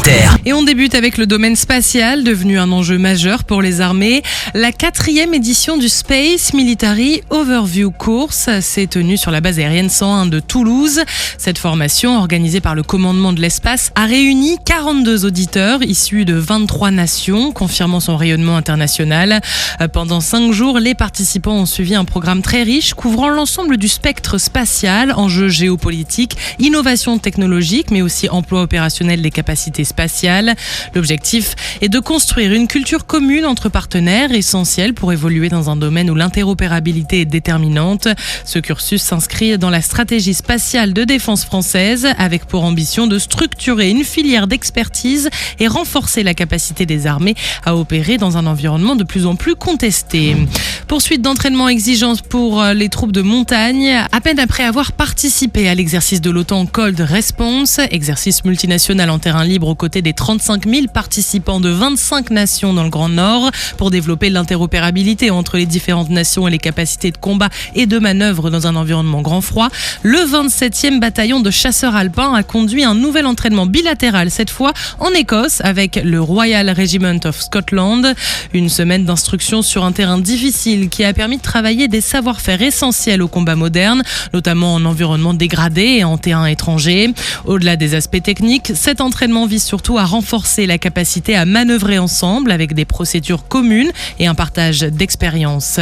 Terre. Et on débute avec le domaine spatial, devenu un enjeu majeur pour les armées. La 4e édition du Space Military Overview Course s'est tenue sur la base aérienne 101 de Toulouse. Cette formation, organisée par le commandement de l'espace, a réuni 42 auditeurs issus de 23 nations, confirmant son rayonnement international. Pendant 5 jours, les participants ont suivi un programme très riche, couvrant l'ensemble du spectre spatial, enjeux géopolitiques, innovation technologique, mais aussi emploi opérationnel des capacités spatiales. L'objectif est de construire une culture commune entre partenaires, essentielle pour évoluer dans un domaine où l'interopérabilité est déterminante. Ce cursus s'inscrit dans la stratégie spatiale de défense française, avec pour ambition de structurer une filière d'expertise et renforcer la capacité des armées à opérer dans un environnement de plus en plus contesté. Poursuite d'entraînement exigeante pour les troupes de montagne. À peine après avoir participé à l'exercice de l'OTAN Cold Response, exercice multinational en terrain libre aux côtés des 35 000 participants de 25 nations dans le Grand Nord pour développer l'interopérabilité entre les différentes nations et les capacités de combat et de manœuvre dans un environnement grand froid, le 27e bataillon de chasseurs alpins a conduit un nouvel entraînement bilatéral, cette fois en Écosse avec le Royal Regiment of Scotland. Une semaine d'instruction sur un terrain difficile qui a permis de travailler des savoir-faire essentiels au combat moderne, notamment en environnement dégradé et en terrain étranger. Au-delà des aspects techniques, cet entraînement vise surtout à renforcer la capacité à manœuvrer ensemble avec des procédures communes et un partage d'expériences.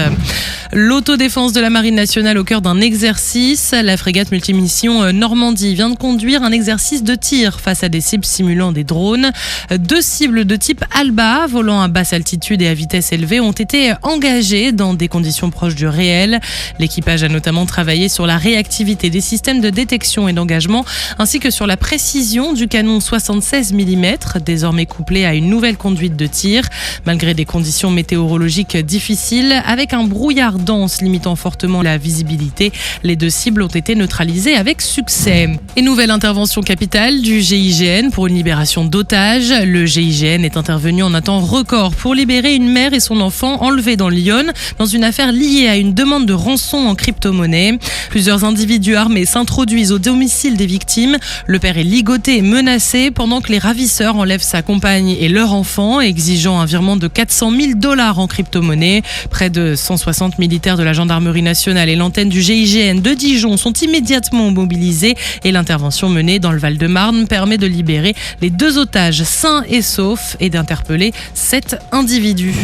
L'autodéfense de la Marine nationale au cœur d'un exercice. La frégate multimission Normandie vient de conduire un exercice de tir face à des cibles simulant des drones. 2 cibles de type Alba, volant à basse altitude et à vitesse élevée, ont été engagées dans des conditions proches du réel. L'équipage a notamment travaillé sur la réactivité des systèmes de détection et d'engagement, ainsi que sur la précision du canon 76 mm, désormais couplé à une nouvelle conduite de tir. Malgré des conditions météorologiques difficiles, avec un brouillard dense limitant fortement la visibilité, les 2 cibles ont été neutralisées avec succès. Et nouvelle intervention capitale du GIGN pour une libération d'otages. Le GIGN est intervenu en un temps record pour libérer une mère et son enfant enlevés dans l'Yonne dans une affaire liée à une demande de rançon en crypto-monnaie. Plusieurs individus armés s'introduisent au domicile des victimes. Le père est ligoté et menacé pendant que les ravisseurs enlèvent sa compagne et leur enfant, exigeant un virement de 400 000 $ en crypto-monnaie. Près de 160 militaires de la gendarmerie nationale et l'antenne du GIGN de Dijon sont immédiatement mobilisés et l'intervention menée dans le Val-de-Marne permet de libérer les 2 otages sains et saufs et d'interpeller 7 individus.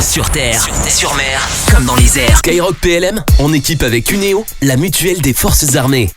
Sur terre, sur mer, comme dans les airs. Skyrock PLM, en équipe avec Uneo, la mutuelle des forces armées.